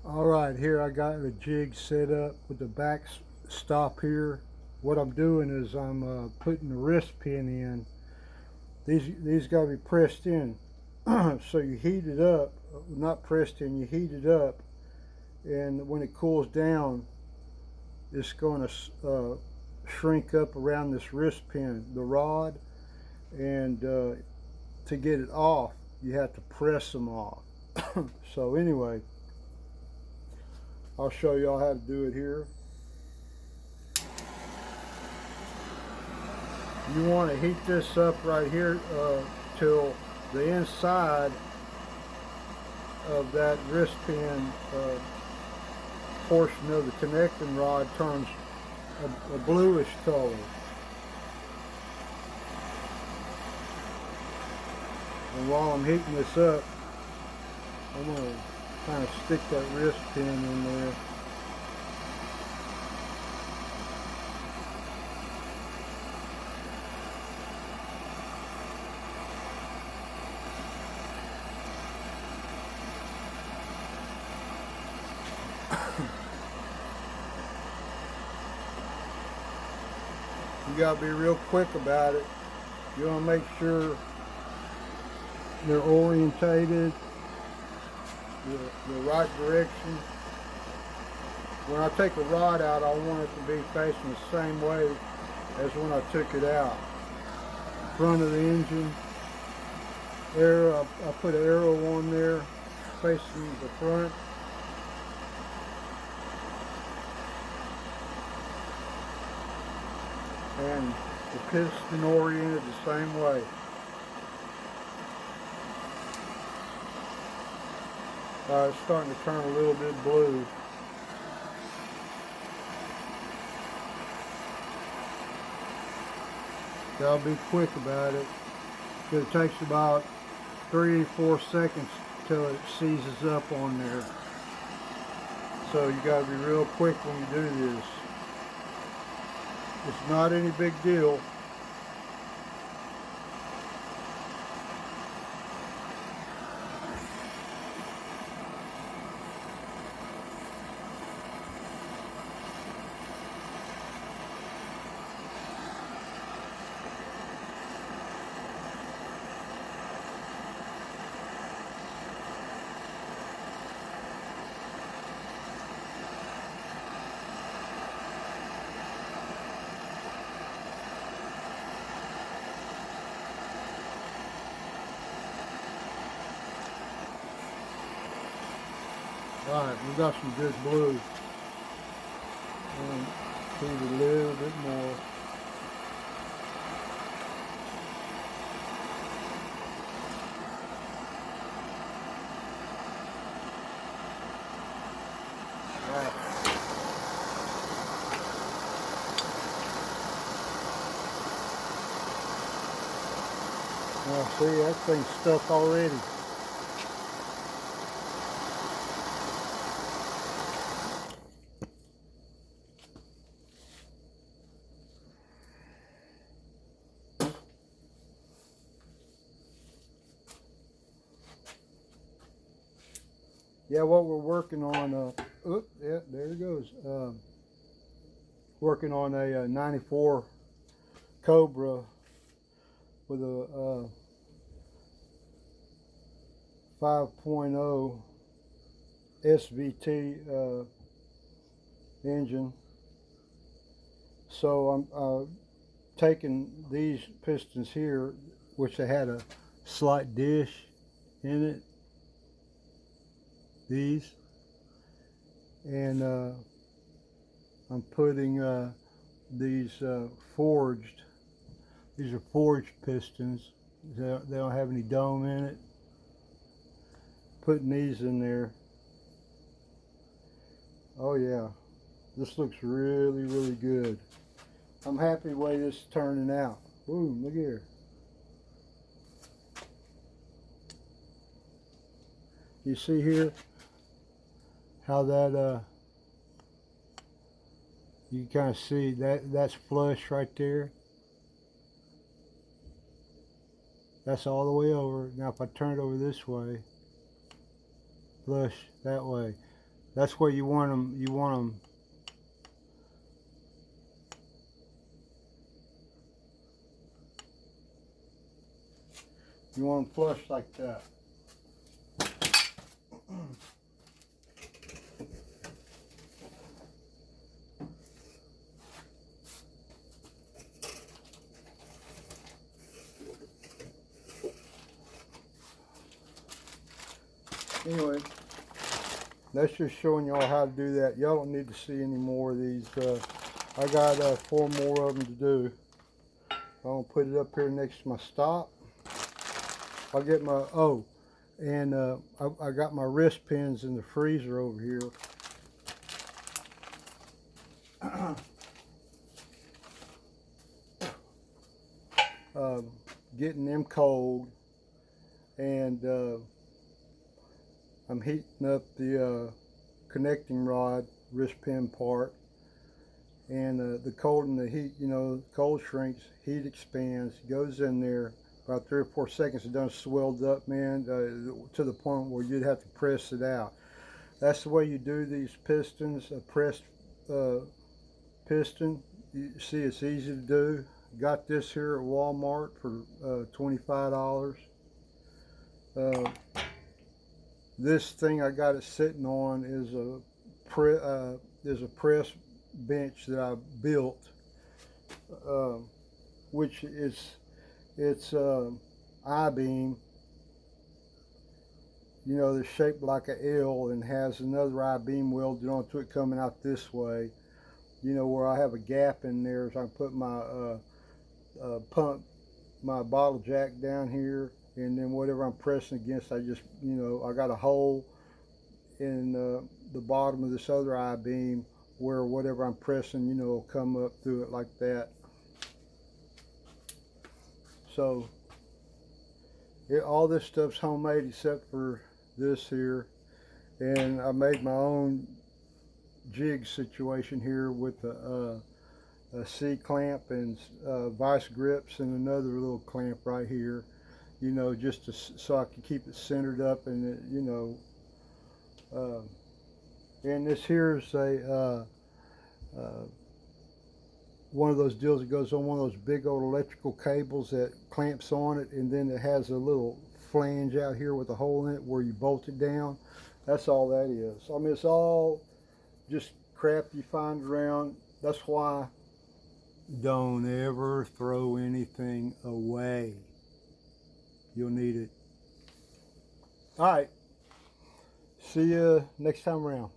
Alright, here I got the jig set up with the back stop here. What I'm doing is I'm putting the wrist pin in. These got to be pressed in. So you heat it up, not pressed in, you heat it up, and when it cools down, it's going to shrink up around this wrist pin, the rod, and to get it off, you have to press them off. So anyway, I'll show y'all how to do it here. You want to heat this up right here till the inside of that wrist pin portion of the connecting rod turns a bluish color. And while I'm heating this up, I'm going to kind of stick that wrist pin in there. You gotta be real quick about it. You wanna make sure they're orientated the right direction. When I take a rod out, I want it to be facing the same way as when I took it out. Front of the engine, arrow, I put an arrow on there facing the front. And the piston oriented the same way. It's starting to turn a little bit blue. Gotta be quick about it, because it takes about 3 or 4 seconds till it seizes up on there. So you gotta be real quick when you do this. It's not any big deal. Alright, we got some good blue. And heat it a little bit more. Now see, that thing's stuck already. Yeah, what we're working on, yeah, there it goes. Working on a 94 Cobra with a 5.0 SVT engine. So I'm taking these pistons here, which they had a slight dish in it, these, and I'm putting these forged. These are forged pistons. They don't have any dome in it. Putting these in there. Oh yeah, this looks really, really good. I'm happy the way this is turning out. Boom, look here. You see here how that you can kind of see that's flush right there. That's all the way over. Now if I turn it over this way, flush that way. That's where you want them. You want them. You want them flush like that. Anyway, that's just showing y'all how to do that. Y'all don't need to see any more of these. I got 4 more of them to do. I'm gonna put it up here next to my stop. I'll get my, and I got my wrist pins in the freezer over here. Getting them cold, and I'm heating up the connecting rod wrist pin part, and the cold and the heat, you know, cold shrinks, heat expands, goes in there. About 3 or 4 seconds, it done swelled up, man, to the point where you'd have to press it out. That's the way you do these pistons, a pressed piston. You see, it's easy to do. Got this here at Walmart for $25. This thing I got it sitting on is a press bench that I built, which is I-beam. You know, they're shaped like an L and has another I-beam welded onto it coming out this way. You know, where I have a gap in there, so I put my my bottle jack down here, and then whatever I'm pressing against, I just, you know, I got a hole in the bottom of this other I-beam where whatever I'm pressing, you know, will come up through it like that. So all this stuff's homemade except for this here, and I made my own jig situation here with a C-clamp and vice grips and another little clamp right here, you know, just so I can keep it centered up, and you know, and this here is a one of those deals that goes on one of those big old electrical cables that clamps on it, and then it has a little flange out here with a hole in it where you bolt it down. That's all that is. I mean, it's all just crap you find around. That's why don't ever throw anything away. You'll need it. All right. See you next time around.